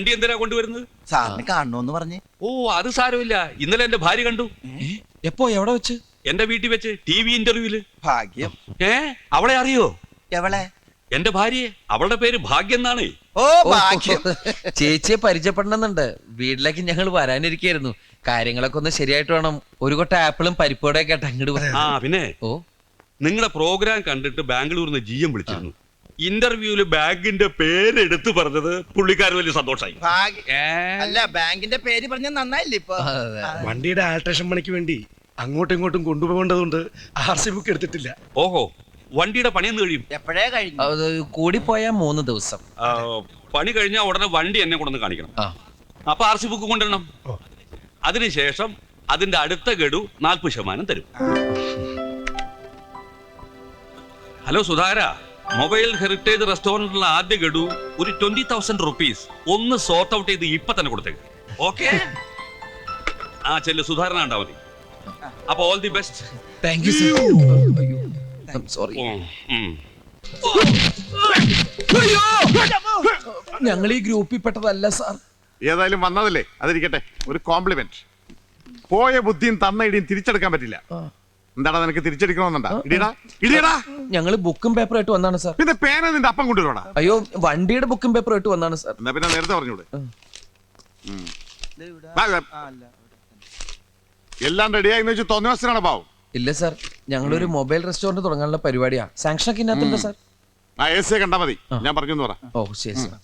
വണ്ടി എന്തിനാ കൊണ്ടുവരുന്നത്? സാറിന് കാണണോന്ന് പറഞ്ഞ്. ഓ അത് സാരമില്ല. ഇന്നലെ എന്റെ ഭാര്യ കണ്ടു. എപ്പോ എവിടെ വെച്ച്? എന്റെ വീട്ടിൽ വെച്ച് TV ഇന്റർവ്യൂല്. ഭാഗ്യം. അവളെ അറിയോ? എവളെ? എന്റെ ഭാര്യയെ. അവളുടെ പേര് ഭാഗ്യം എന്നാണ്. ഓ ഭാഗ്യം. ചേച്ചിയെ പരിചയപ്പെടണമെന്നുണ്ട്. വീട്ടിലേക്ക് ഞങ്ങൾ വരാനിരിക്കായിരുന്നു. കാര്യങ്ങളൊക്കെ ഒന്ന് ശരിയായിട്ട് വേണം. ഒരു കൊട്ട ആപ്പിളും പരിപ്പോടെ ഒക്കെ അങ്ങോട്ട് പിന്നെ ഓ നിങ്ങളുടെ പ്രോഗ്രാം കണ്ടിട്ട് ബാംഗ്ലൂരിൽ നിന്ന് GM വിളിച്ചിരുന്നു. ഇന്റർവ്യൂല് ബാങ്കിന്റെ പേരെടുത്ത് പറഞ്ഞത് പുള്ളിക്കാരൻ വലിയ സന്തോഷായി. അല്ല ബാങ്കിന്റെ പേര് പറഞ്ഞ നന്നായില്ലേ ഇപ്പൊ? വണ്ടിയുടെ ആൾട്രേഷൻ പണിക്ക് വേണ്ടി അങ്ങോട്ടും ഇങ്ങോട്ടും കൊണ്ടുപോകേണ്ടതുകൊണ്ട് RC ബുക്ക് എടുത്തിട്ടില്ല. ഓഹോ, വണ്ടിയുടെ പണിയെന്ന് കഴിയും? എപ്പോഴേ കഴിഞ്ഞു? കൂടിപ്പോയാ 3 ദിവസം. പണി കഴിഞ്ഞാൽ ഉടനെ വണ്ടി എന്നെ കൊണ്ടൊന്ന് കാണിക്കണം. അപ്പൊ RC ബുക്ക് കൊണ്ടുവരണം. അതിനുശേഷം അതിന്റെ അടുത്ത ഗഡു 40% തരും. ഹലോ സുധാകര, മൊബൈൽ ഹെറിറ്റേജ് റെസ്റ്റോറന്റിലുള്ള ആദ്യ ഗഡു ഒരു 20,000 റുപ്പീസ് ഒന്ന് സോർട്ട് ഔട്ട് ചെയ്ത് ഇപ്പൊ തന്നെ കൊടുത്തേക്ക്. ഓക്കെ? ആ ചെല്ലു, സുധാകരൻ ഉണ്ടാ മതി. അപ്പൊ all the best. Thank you sir. Sorry. ഞങ്ങൾ ഈ ഗ്രൂപ്പിൽ പെട്ടതല്ല സാർ. ഏതായാലും വന്നതല്ലേ, അതിരിക്കട്ടെ. ഒരു കോംപ്ലിമെന്റ്. പോയ ബുദ്ധിയും തന്ന ഇടിയും തിരിച്ചെടുക്കാൻ പറ്റില്ല. എന്താടാ നിനക്ക് തിരിച്ചെടുക്കണമെന്നുണ്ടാ? ഇടിയടാ ഇടിയടാ. ഞങ്ങള് ബുക്കും പേപ്പറുമായിട്ട് വന്നാണ് സാർ. പിന്നെ പേന നിന്റെ അപ്പം കൊണ്ടുവരോടാ? അയ്യോ, വണ്ടിയുടെ ബുക്കും പേപ്പറുമായിട്ട് വന്നാണ് സാർ. എന്നാ പിന്നെ നേരത്തെ പറഞ്ഞൂടെ? എല്ലാം റെഡിയായി വെച്ച് തോന്നിവസരാണ് പാവം. ഇല്ല സാർ, ഞങ്ങളൊരു മൊബൈൽ റെസ്റ്റോറന്റ് തുടങ്ങാനുള്ള പരിപാടിയാ. സാങ്ഷൻ ഒക്കെ ഇന്നത്തുണ്ട് സാർ. AC കണ്ടാ മതി, ഞാൻ പറഞ്ഞു പറ. ഓ ശരി സാർ.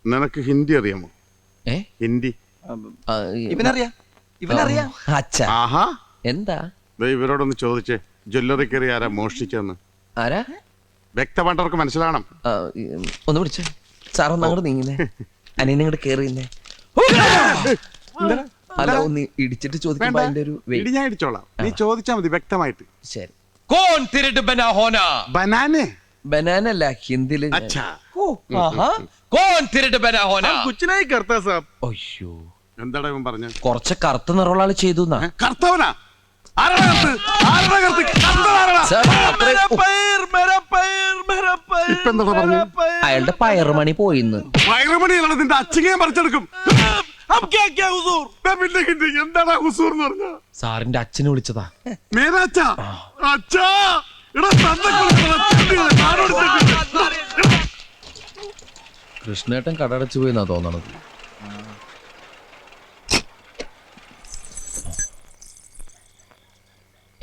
നിനക്ക് ഹിന്ദി അറിയാമോ? ഹിന്ദി ഇവനറിയാ. അച്ഛാ. ആഹാ. എന്താ? ഇവരോടൊന്ന് ചോദിച്ചേ, ജ്വല്ലറി കയറി ആരാ മോഷ്ടിച്ചെന്ന്. ആരാ? വ്യക്തമായിട്ടവർക്ക് മനസ്സിലാവണം. ഒന്ന് വിളിച്ചേ സാർ. ഒന്ന് അങ്ങോട്ട് നീങ്ങുന്നേ. അനിയനെ ഇങ്ങോട്ട് കേറിയുന്നേ. അല്ല, ഒന്ന് ഇടിച്ചിട്ട് ചോദിക്കുമ്പോ അതിന്റെ ഒരു ഞാൻ ഇടിച്ചോളാം, നീ ചോദിച്ചാ മതി വ്യക്തമായിട്ട്. ശരി. കോൺ തിരട്ട് ബനാന. ബനാനെ? ബനാന അല്ല, ഹിന്ദിയില്. അച്ഛാ. കോൺ തിരട്ട് ബനാന. കുച്ചിനായി കർത്താ സാബ്. അയ്യോ, എന്താടാ ഇവൻ പറഞ്ഞ? കുറച്ച് കറുത്ത നിറമുള്ള ആള് ചെയ്തു. കർത്തവനാ? അയാളുടെ പയറുമണി പോയിന്ന്. പയറുമണിയാണ് നിന്റെ അച്ഛനെ പറിച്ചെടുക്കും. എന്താടാ ഹുസൂർ എന്ന് പറഞ്ഞ? സാറിന്റെ അച്ഛനെ വിളിച്ചതാ. മേരാച്ചാ? അച്ഛാ, കൃഷ്ണേട്ടൻ കടടച്ചു പോയിന്നാ തോന്നണത്.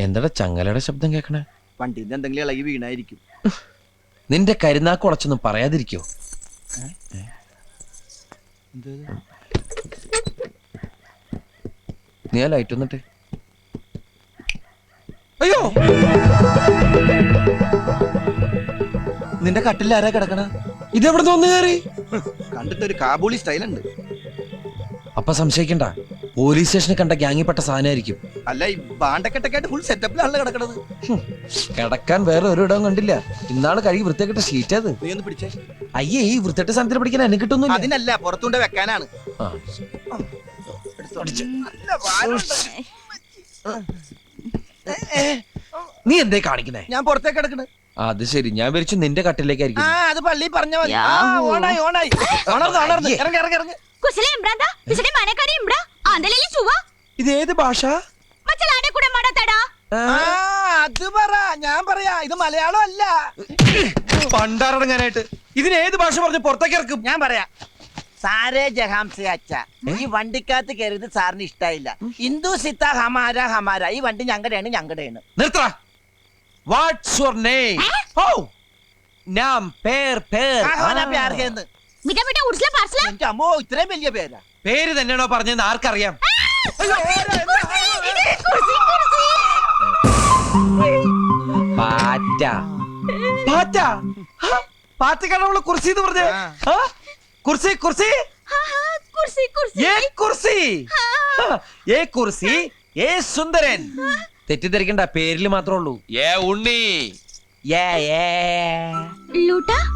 എന്താടാ ചങ്ങലയുടെ ശബ്ദം കേക്കണേ? വണ്ടിന്ന് എന്തെങ്കിലും ഇളകി വീണായിരിക്കും. നിന്റെ കരുനാക്ക് ഉളച്ചൊന്നും പറയാതിരിക്കോ? നീ ആ ലൈറ്റ് വന്നിട്ട്. അയ്യോ, നിന്റെ കട്ടിൽ ആരാ കിടക്കണ? ഇതെവിടെ തോന്നു കയറി? കണ്ടിട്ടൊരു കാബൂളി സ്റ്റൈൽ ഉണ്ട്. അപ്പൊ സംശയിക്കണ്ട, പോലീസ് സ്റ്റേഷനിൽ കണ്ട ഗ്യാങ്ങിപ്പെട്ട സാധനമായിരിക്കും. അല്ല, ഈ ബാണ്ടക്കെട്ടൊക്കെയായിട്ട് ഫുൾ സെറ്റപ്പിലാണല്ലോ കിടക്കണത്. കിടക്കാൻ വേറെ ഒരു ഇടവും കണ്ടില്ല. ഇന്നാള് കഴുകി വൃത്തിയാക്കിട്ട ഷീറ്റ് അത്. നീ ഒന്ന് പിടിച്ചേ. അയ്യേ, ഈ വൃത്തിയായിട്ട് സാധനത്തിൽ പിടിക്കാൻ എന്നെ കിട്ടുന്നു. അതിനല്ല, പുറത്തുകൊണ്ട് വെക്കാനാണ്. നീ എന്തേ കാണിക്കുന്നേ? ഞാൻ പുറത്തേക്ക് കിടക്കണേ. അത് ശരി, ഞാൻ വിരിച്ചു നിന്റെ കട്ടിലേക്കായിരിക്കും. അത് പള്ളി പറഞ്ഞ മതി. ഓണായി ഓണായി. ഇറങ്ങി ഇറങ്ങി ഇറങ്ങി. ഇത് ഏത് ഭാഷ? അത് പറ, ഞാൻ പറയാ. ഇത് മലയാളം അല്ല. പണ്ടാറടങ്ങാനായിട്ട് ഇതിന് ഏത് ഭാഷ പറഞ്ഞ് പുറത്തേക്ക് ഇറക്കും? ഞാൻ പറയാ. സാരേ ജഹാംസെ അച്ഛ, ഈ വണ്ടിക്കകത്ത് കയറിയത് സാറിന് ഇഷ്ടായില്ല. ഹിന്ദു സിത്ത ഹമാര ഹമാര. ഈ വണ്ടി ഞങ്ങളുടെയാണ് ഞങ്ങളുടെയാണ്. നിർത്ത. What's your name? ഓ, നാം പേർ പേർ. അമ്മോ, ഇത്രയും വലിയ പേരാ. പേര് തന്നെയാണോ പറഞ്ഞതെന്ന് ആർക്കറിയാം? പാറ്റ. പാറ്റ? പാറ്റക്കാണ് അവള് കുർസി എന്ന് പറഞ്ഞേ. കുർസി കുർസി കുർസി സുന്ദരൻ. തെറ്റിദ്ധരിക്കണ്ട, പേരില് മാത്രമേ ഉള്ളൂ. ഉണ്ണി.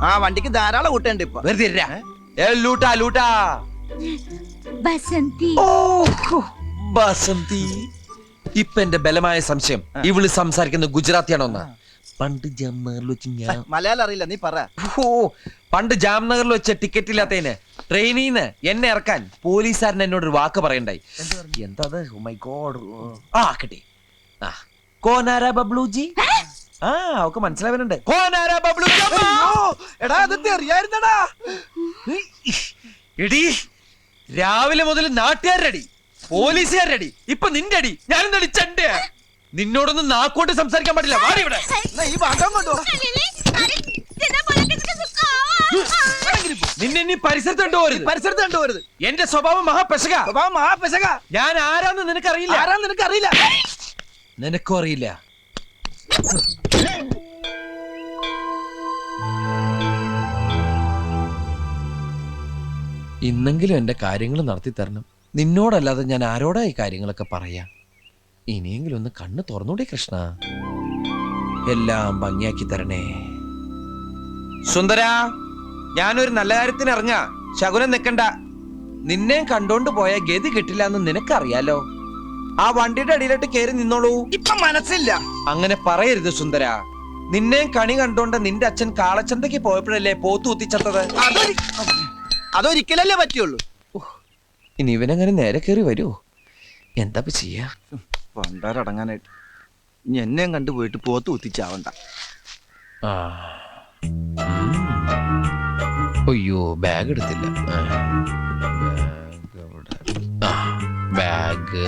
ആ വണ്ടിക്ക് ധാരാളം കൂട്ടുണ്ട് ഇപ്പൊ. ബസന്തി. ഇപ്പൊ എന്റെ ബലമായ സംശയം ഇവള് സംസാരിക്കുന്ന ഗുജറാത്തിയാണോന്നാ. പണ്ട് ജാംനഗറിൽ വെച്ച് ഞാൻ മലയാളം അറിയില്ല, നീ പറ. ഓ പണ്ട് ജാംനഗറിൽ വെച്ച ടിക്കറ്റ് ഇല്ലാത്തതിന് ട്രെയിനിൽ നിന്ന് എന്നെ ഇറക്കാൻ പോലീസുകാരൻ എന്നോട് ഒരു വാക്ക് പറയണ്ടായി. എന്താ മൈ ഗോഡ്. ആ കിട്ടി. ആ കോനാര ബബ്ലുജി. ആ അവക്ക് മനസ്സിലാവുന്നുണ്ട്. കോനാര ബബ്ലുജി. എടാ അതൊക്കെ അറിയായിരുന്നടാ. എടി രാവിലെ മുതൽ നാട്ടുകാരടി പോലീസുകാരടി ഇപ്പൊ നിന്റെ അടി ഞാനെന്താ ചെണ്ടേ. നിന്നോടൊന്നും നാക്കോട്ട് സംസാരിക്കാൻ പറ്റില്ല. വാടി ഇവിടെ. ഈ ഭാഗം കൊണ്ടോ നിന്നെ ഇനി പരിസരത്ത് കണ്ടുപോരുത്. പരിസരത്ത് കണ്ടുപോരുത്. എന്റെ സ്വഭാവം മഹാപെശക. മഹാപെശക. ഞാൻ ആരാന്ന് നിനക്കറിയില്ല. ആരാന്ന് നിനക്കറിയില്ല. നിനക്കും അറിയില്ല. ഇന്നെങ്കിലും എന്റെ കാര്യങ്ങൾ നടത്തി തരണം. നിന്നോടല്ലാതെ ഞാൻ ആരോടാ ഈ കാര്യങ്ങളൊക്കെ പറയാ. ഇനിയെങ്കിലും ഒന്ന് കണ്ണ് തുറന്നൂടെ കൃഷ്ണ. എല്ലാം ഭംഗിയാക്കി തരണേ. സുന്ദര, ഞാനൊരു നല്ല കാര്യത്തിന് ഇറങ്ങാ. ശകുനം നിക്കണ്ട. നിന്നെ കണ്ടോണ്ട് പോയ ഗതി കിട്ടില്ല എന്ന് നിനക്കറിയാലോ. ആ വണ്ടിയുടെ അടിയിലോട്ട് കയറി നിന്നോളൂ. ഇപ്പൊ മനസ്സില്ല. അങ്ങനെ പറയരുത് സുന്ദര. നിന്നെ കണി കണ്ടോണ്ട് നിന്റെ അച്ഛൻ കാളച്ചന്തയ്ക്ക് പോയപ്പോഴല്ലേ പോത്തു കുത്തിച്ചത്തത്. അതൊരിക്കലല്ലേ പറ്റുള്ളൂ. ഇനി ഇവനങ്ങനെ നേരെ കയറി വരുമോ? എന്താ ചെയ്യാ? പണ്ടാരടങ്ങാനായിട്ട് ഇനി എന്നെയും കണ്ടുപോയിട്ട് പോത്ത് കുത്തിച്ചാവണ്ട. അയ്യോ ബാഗ് എടുത്തില്ല. ബാഗ്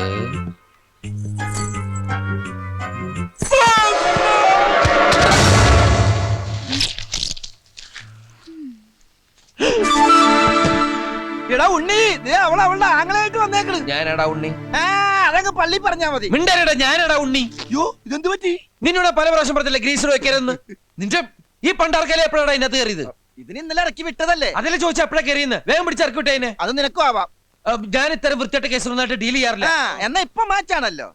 എടാ ഉണ്ണി, അവളുടെ ആങ്ങളായിട്ട് വന്നേക്കണ്. ഞാനടാ ഉണ്ണി. അതങ്ങ് പള്ളി പറഞ്ഞാ മതി. മിണ്ടരടാ, ഞാനടാ ഉണ്ണി. യോ ഇതെന്ത് പറ്റി? നിന്നോട് പല പ്രാവശ്യം പറഞ്ഞില്ല ഗ്രീസർ വെക്കരുതെന്ന്. നിന്റെ ഈ പണ്ടാർക്കല്ലേ എപ്പോഴാണ് അതിനകത്ത് കയറിയത്? ഇതിന് ഇന്നലെ ഇറക്കി വിട്ടതല്ലേ. അതിലെ ചോദിച്ചാ എപ്പോഴാ കയറിയെന്ന്. വേഗം പിടിച്ചിറക്കി വിട്ടേനെ. അത് നിനക്കും ആവാം. ഞാൻ ഇത്തരം വൃത്തിയായിട്ട് കേസൊന്നായിട്ട് ഡീൽ ചെയ്യാറില്ല. എന്നാ ഇപ്പൊ മാച്ചാണല്ലോ.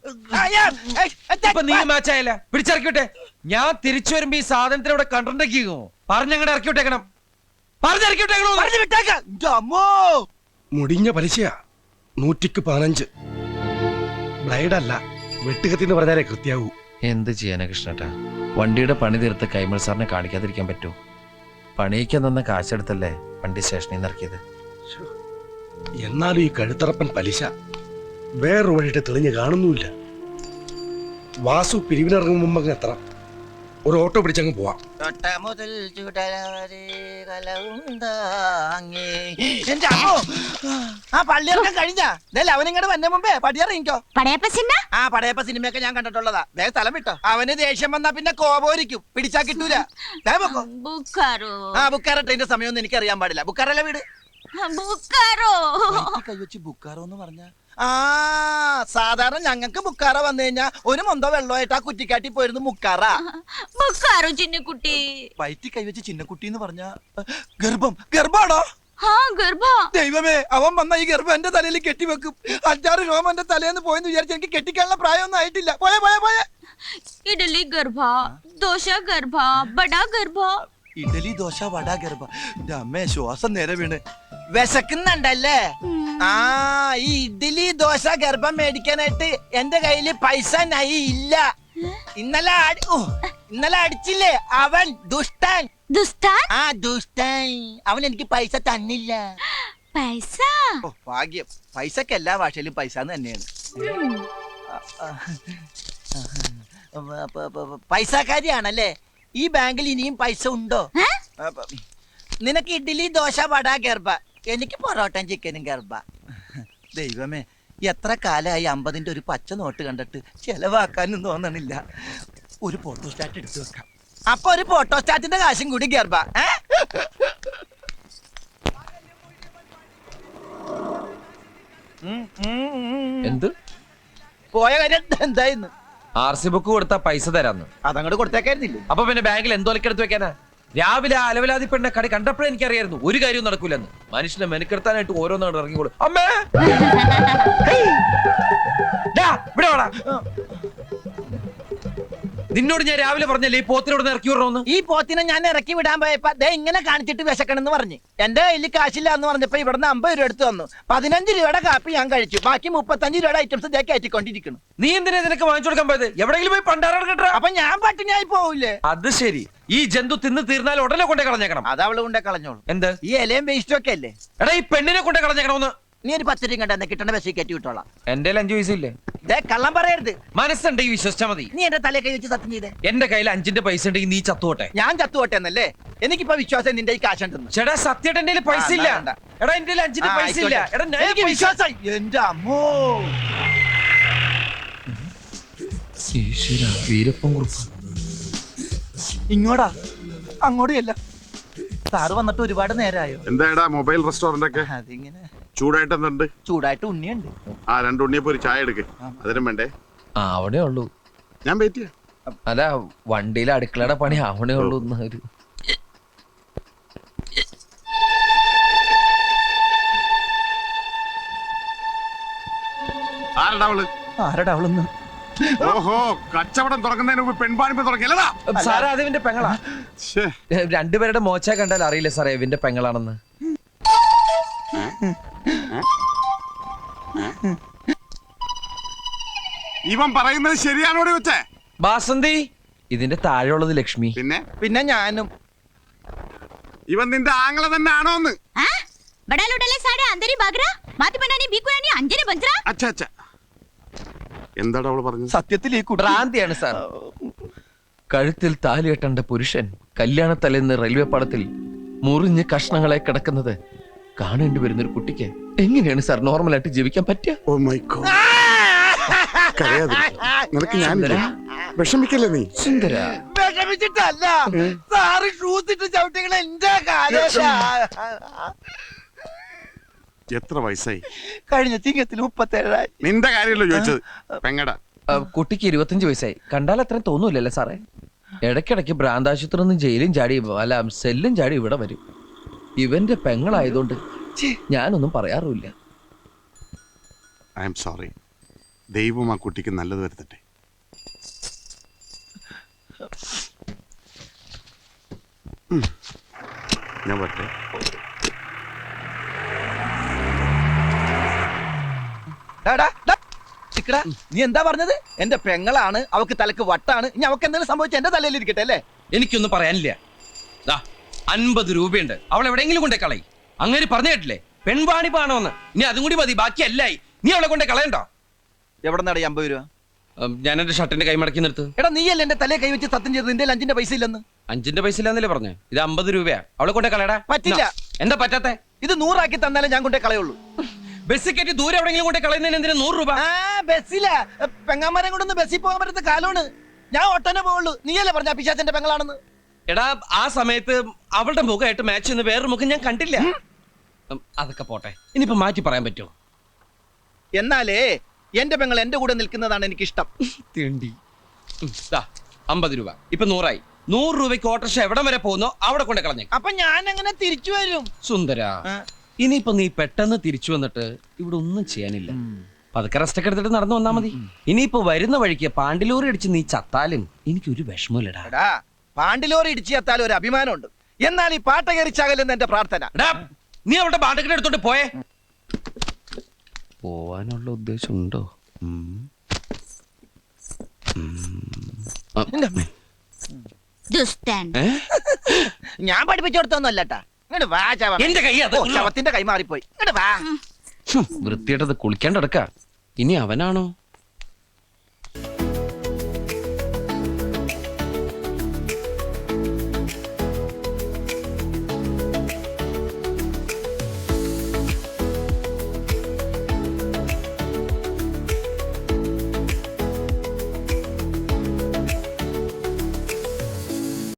ഇപ്പൊ നീ മാച്ചായല്ല. പിടിച്ചിറക്കി വിട്ടെ. ഞാൻ തിരിച്ചു വരുമ്പോ ഈ സാധനത്തിന് ഇവിടെ കണ്ടിട്ടുണ്ടോ? പറഞ്ഞങ്ങടെ ഇറക്കി വിട്ടേക്കണം. പറഞ്ഞിറക്കി വിട്ടേക്കണോ? മുടിഞ്ഞ പലിശയാ 115. ബ്ലൈഡല്ല, വെട്ടുകത്തി എന്ന് പറഞ്ഞാലേ കൃത്യാവൂ. എന്ത് ചെയ്യാനാ കൃഷ്ണേട്ടാ? വണ്ടിയുടെ പണി തീർത്ത് കൈമൾ സാറിനെ കാണിക്കാതിരിക്കാൻ പറ്റൂ? പണിയിക്കാൻ തന്ന കാശെടുത്തല്ലേ വണ്ടി സ്റ്റേഷനിൽ നിന്ന് ഇറക്കിയത്. എന്നാലും ഈ കഴുത്തറപ്പൻ പലിശ വേറൊരു വഴിയിട്ട് തെളിഞ്ഞ് കാണുന്നുമില്ല. വാസു പിരിവിനിറങ്ങും മുമ്പ് അങ്ങ് എത്തണം. ഒരു ഓട്ടോ പിടിച്ചങ്ങ് പോവാം. പള്ളിയിറക്കം കഴിഞ്ഞാ അവനിങ്ങോട്ട് വന്ന മുമ്പേ പടിയിറങ്ങിക്കോ. പടയപ്പ സിനിമയൊക്കെ ഞാൻ കണ്ടിട്ടുള്ളതാ. വേഗം സ്ഥലം വിട്ടോ. അവന് ദേഷ്യം വന്നാ പിന്നെ കോപോരിക്കും. പിടിച്ചാ കിട്ടൂല. ബുക്കാറോ ട്രെയിന്റെ സമയമൊന്നും എനിക്ക് അറിയാൻ പാടില്ല. ബുക്കാറല്ലേ വീട്? കൈവച്ച് ബുക്കാറോ എന്ന് പറഞ്ഞ സാധാരണ ഞങ്ങൾക്ക് ബുക്കാറ വന്നു കഴിഞ്ഞാ ഒരു മൊന്തോ വെള്ളമായിട്ട് ആ കുറ്റിക്കാട്ടി പോയിരുന്നു മുക്കാറ. ചിന്നക്കുട്ടി വയറ്റി കൈവച്ച് ചിന്നക്കുട്ടി എന്ന് പറഞ്ഞ ഗർഭാണോ? ദൈവമേ, അവൻ വന്ന ഈ ഗർഭം എന്റെ തലയിൽ കെട്ടിവെക്കും. 5-6 രോമം എന്റെ തലേന്ന് പോയെന്ന് വിചാരിച്ച് എനിക്ക് കെട്ടിക്കാനുള്ള പ്രായമൊന്നും ആയിട്ടില്ല. പോയെ ഇഡലി ഗർഭ, ദോശ ഗർഭ, ബടാ ഗർഭ. ഇഡലി ദോശ വട ഗർഭ. അമ്മേ, ശ്വാസം നേരെ വീണ്. വിശക്കുന്നുണ്ടല്ലേ? ഈ ഇഡ്ഡലി ദോശ ഗർഭം മേടിക്കാനായിട്ട് എന്റെ കയ്യില് പൈസ ഇല്ല. ഇന്നലെ അടിച്ചില്ലേ അവൻ ദുഷ്ടൻ. ദുഷ്ടൻ അവൻ എനിക്ക് പൈസ തന്നില്ല. പൈസ ഭാഗ്യം. പൈസക്ക് എല്ലാ ഭാഷയിലും പൈസ തന്നെയാണ്. പൈസക്കാരിയാണല്ലേ? ഈ ബാങ്കിൽ ഇനിയും പൈസ ഉണ്ടോ? നിനക്ക് ഇഡ്ഡലി ദോശ വട ഗർഭ, എനിക്ക് പൊറോട്ടയും ചിക്കനും ഗർഭ. ദൈവമേ, എത്ര കാലമായി 50-ന്റെ ഒരു പച്ച നോട്ട് കണ്ടിട്ട് ചെലവാക്കാനും തോന്നണില്ല. ഒരു ഫോട്ടോസ്റ്റാറ്റ് എടുത്തു വെക്കാം. അപ്പൊ ഒരു ഫോട്ടോസ്റ്റാറ്റിന്റെ കാശും കൂടി ഗർഭ. എന്ത് പോയ കാര്യം എന്തായിരുന്നു? RC ബുക്ക് കൊടുത്താ പൈസ തരാന്ന്. അതങ്ങോട്ട് കൊടുത്തേക്കായിരുന്നില്ലേ? അപ്പൊ പിന്നെ ബാങ്കിൽ എന്തോലക്കെടുത്ത് വെക്കാനാ? രാവിലെ അലവലാതി പെണ്ണ കടി കണ്ടപ്പോഴേ എനിക്കറിയായിരുന്നു ഒരു കാര്യവും നടക്കൂലെന്ന്. മനുഷ്യനെ മെനക്കെടുത്താനായിട്ട് ഓരോന്നാണ് ഇറങ്ങിക്കോളൂ. അമ്മേ, ഇവിടെ നിന്നോട് ഞാൻ രാവിലെ പറഞ്ഞല്ലേ ഈ പോത്തിനോട് ഇറക്കി വിടണമെന്ന്. ഈ പോത്തിനെ ഞാൻ ഇറക്കി വിടാൻ പോയപ്പോ ദേ ഇങ്ങനെ കാണിച്ചിട്ട് വിശക്കണെന്ന് പറഞ്ഞു. എന്റെ കയ്യിൽ കാശില്ല എന്ന് പറഞ്ഞപ്പോ ഇവിടുന്ന് 50 രൂപ എടുത്തു തന്നു. 15 രൂപയുടെ കാപ്പി ഞാൻ കഴിച്ചു. ബാക്കി 35 രൂപയുടെ ഐറ്റംസ് ഇതേ കയറ്റിക്കൊണ്ടിരിക്കുന്നു. നീ എന്തിനാ നിനക്ക് വാങ്ങിച്ചു കൊടുക്കാൻ പോയത്? എവിടെയെങ്കിലും പോയി പണ്ടാരം കേട്ടാ. അപ്പൊ ഞാൻ പട്ടിണിയായി പോവില്ലേ? അത് ശരി. ഈ ജന്തു തിന്ന് തീർന്നാൽ ഉടനെ കൊണ്ടേ കളഞ്ഞേക്കണം. അത് അവള് കൊണ്ടേ കളഞ്ഞോളൂ. എന്ത്? ഈ ഇലയും വേസ്റ്റും ഒക്കെ അല്ലേ? എടാ ഈ പെണ്ണിനെ കൊണ്ടേ കളഞ്ഞേക്കണമെന്ന്. നീ ഒരു 10 രൂപ കണ്ടെന്ന് കിട്ടണ ബസ്സിൽ കയറ്റി വിട്ടോളാം. എന്റെ 5 പൈസ ഇല്ലേ? ദേ കള്ളം പറയരുത്. മനസ്സുണ്ടെങ്കിൽ വിശ്വസിച്ചാ മതി. നീ എന്റെ തലയെ കൈ വെച്ച് സത്യം ചെയ്തേ. എന്റെ കയ്യിൽ 5 പൈസ ഉണ്ടെങ്കിൽ നീ ചത്തുപോട്ടെ. ഞാൻ ചത്തുപോട്ടെ എന്നല്ലേ? എനിക്കിപ്പോ വിശ്വാസം നിന്റെ ഈ കാശുണ്ടെന്ന്. ചേട്ടാ സത്യമായിട്ട് എന്റെ പൈസ ഇല്ല. വേണ്ട. എടാ എന്റെ 5 പൈസ ഇല്ല. എടാ ഞാൻ എനിക്ക് പൈസ- വിശ്വാസമായി. എന്റെ അമ്മോ, ഈശ്വരാ, വീരപ്പൻ കുറുപ്പ്. ഇങ്ങോട്ടാ അങ്ങോട്ടും. സാറ് വന്നിട്ട് ഒരുപാട് നേരമായോ? എന്താടാ മൊബൈൽ റെസ്റ്റോറന്റ് ഒക്കെ അതിങ്ങനെ ചൂടായിട്ട് എന്തുണ്ട്? ചൂടായിട്ട് ഉണ്ണിയുണ്ട്. ആ 2 ഉണ്ണിയപ്പോ ഒരു ചായ എടുക്ക്. അതിനും വേണ്ടേ? ആ അവിടെ ഉള്ളൂ. ഞാൻ വെയിറ്റ് ചെയ്യാം. അല്ല വണ്ടിയിലെ അടുക്കളയുടെ പണി അവിടെ ഉള്ളൂ. ഒരു ആരടാ അവള്? ആരടാ അവളൊന്ന്? ഓഹോ, കച്ചവടം തുടങ്ങുന്നതിന് മുമ്പ് പെൺപാണിപ്പ് തുടങ്ങിയല്ലടാ. സാറേ അത് ഇവന്റെ പെങ്ങളാ. ശ്ശേ. രണ്ടുപേരുടെ മോച്ച കണ്ടാൽ അറിയില്ല സാറേ ഇവന്റെ പെങ്ങളാണെന്ന്. ഇവൻ പറയുന്നത് ശരിയാണോടി വെച്ചേ? ബാസന്തി ഇതിന്റെ താഴെയുള്ളത് ലക്ഷ്മി. പിന്നെ ഞാനും. ഇവൻ നിന്റെ ആങ്ങളെ തന്നെ ആണോന്ന്? बड़ा लुटले साडे अंदरी बागरा माती बनानी बीकुरानी अंजनी बंजरा അച്ഛ അച്ഛ എന്താടാ അവള് പറഞ്ഞത്? സത്യത്തിൽ ഈ കുട്ടി ഭ്രാന്തിയാണ് സാർ. കഴുത്തിൽ താലി കെട്ടേണ്ട പുരുഷൻ കല്യാണത്തലേന്ന് റെയിൽവേ പാളത്തിൽ മുറിഞ്ഞ് കഷ്ണങ്ങളെ കിടക്കുന്നത് കാണേണ്ടി വരുന്ന ഒരു കുട്ടിക്ക് എങ്ങനെയാണ് സാർ നോർമലായിട്ട് ജീവിക്കാൻ പറ്റുക? Oh my god. കരയാതിരിക്ക്. നിനക്ക് ഞാൻ വിഷമിക്കല്ലേ നീ? സുന്ദര വിഷമിച്ചിട്ടല്ല സാറ് ഷൂസ് ഇട്ട് ചവിട്ടികളെ എന്റെ കാലേശാ. എത്ര വയസ്സായി? കഴിഞ്ഞ ചിങ്ങത്തിൽ 37. നിന്റെ കാര്യമല്ലോ ചോദിച്ചത്. പെങ്ങടാ. കുട്ടിക്ക് 25 വയസ്സായി. കണ്ടാൽ അത്രയും തോന്നൂലല്ലേ സാറേ? ഇടയ്ക്കിടയ്ക്ക് ഭ്രാന്താശുപത്രി നിന്ന് ജയിലും ചാടി അല്ല സെല്ലും ചാടി ഇവിടെ വരും. ഇവന്റെ പെങ്ങളായതുകൊണ്ട് ഞാനൊന്നും പറയാറുമില്ല. I am sorry. ദൈവം ആ കുട്ടിക്ക് നല്ലത് വരുത്തട്ടെ. ഞാൻ പറ്റേ. നീ എന്താ പറഞ്ഞത്? എന്റെ പെങ്ങളാണ്, അവക്ക് തലക്ക് വട്ടാണ്. ഇനി അവക്ക് എന്തെങ്കിലും സംഭവിച്ച എന്റെ തലയിൽ ഇരിക്കട്ടെ അല്ലേ? എനിക്കൊന്നും പറയാനില്ല. 50 രൂപയുണ്ട്, അവൾ എവിടെയെങ്കിലും കൊണ്ടേ കളയി. അങ്ങനെ പറഞ്ഞു കേട്ടില്ലേ പെൺവാണി പാണോന്ന്. ഇനി അതും കൂടി മതി, ബാക്കി അല്ലായി. നീ അവളെ കൊണ്ടേ കളയണ്ടോ? എവിടെ നടി 50 രൂപ? ഞാൻ എന്റെ ഷർട്ടിന്റെ കൈ മടക്കി നിർത്ത്. എടാ നീയല്ലേ എന്റെ തലയെ കൈ വെച്ച് സത്യം ചെയ്ത് നിന്റെ 5 പൈസ ഇല്ലെന്ന്? 5 പൈസ ഇല്ലാന്നല്ലേ പറഞ്ഞേ? ഇത് 50 രൂപയാ. അവളെ കൊണ്ടേ കളയടാ. പറ്റില്ല. എന്താ പറ്റാത്തെ? ഇത് 100 ആക്കി തന്നാലേ ഞാൻ കൊണ്ടേ കളയുള്ളൂ. ബസ് കയറ്റി ദൂരെ എവിടെയെങ്കിലും കൊണ്ടേ കളയുന്നതിന് എന്തിനാ 100 രൂപ? ബസ്സില പെങ്ങാമരം കൊണ്ടൊന്ന് ബസ്സിൽ പോകാൻ പറ്റുന്ന കാലമാണ്. ഞാൻ ഒട്ടനെ പോവുള്ളൂ. നീയല്ലേ പറഞ്ഞ പിശാചന്റെ പെങ്ങളാണെന്ന്? എടാ ആ സമയത്ത് അവളുടെ മുഖമായിട്ട് മാച്ച് ചെയ്യുന്ന വേറൊരു മുഖം ഞാൻ കണ്ടില്ല. അതൊക്കെ പോട്ടെ, ഇനിയിപ്പോ മാറ്റി പറയാൻ പറ്റുമോ? എന്നാലേ എന്റെ പെങ്ങൾ എന്റെ കൂടെ നിൽക്കുന്നതാണ് എനിക്ക് ഇഷ്ടം. 50 രൂപ ഇപ്പൊ 100 ആയി. 100 രൂപയ്ക്ക് ഓട്ടോറിക്ഷ എവിടം വരെ പോകുന്നോ അവിടെ കൊണ്ട് കളഞ്ഞേ. അപ്പൊ ഞാൻ എങ്ങനെ തിരിച്ചു വരും? സുന്ദര, ഇനിയിപ്പോ നീ പെട്ടെന്ന് തിരിച്ചു വന്നിട്ട് ഇവിടെ ഒന്നും ചെയ്യാനില്ല. പതുക്കെ റെസ്റ്റ് ഒക്കെ എടുത്തിട്ട് നടന്നു വന്നാ മതി. ഇനിയിപ്പോ വരുന്ന വഴിക്ക് പാണ്ടിലൂറി അടിച്ച് നീ ചത്താലും എനിക്കൊരു വിഷമമില്ലടാ. പാണ്ടിലോറി ഇടിച്ചു ചത്താലും ഒരു അഭിമാനമുണ്ട്. എന്നാൽ ഈ പാട്ട കയറിച്ചാകലെന്ന് എന്റെ പ്രാർത്ഥന. നീ അവളുടെ പാട്ടൊക്കെ എടുത്തോണ്ട് പോയേ. പോവാനുള്ള ഉദ്ദേശം ഉണ്ടോ? दुष्टन ഞാൻ പഠിപ്പിച്ചു കൊടുത്തൊന്നുമല്ലട്ടാ. ഇങ്ങോട്ട് വാ ചവ. എന്റെ കൈ അത്. ശവത്തിന്റെ കൈ മാറിപ്പോയി. ഇങ്ങോട്ട് വാ. വൃത്തിയായിട്ടത് കുളിക്കാണ്ട് എടുക്ക. ഇനി അവനാണോ?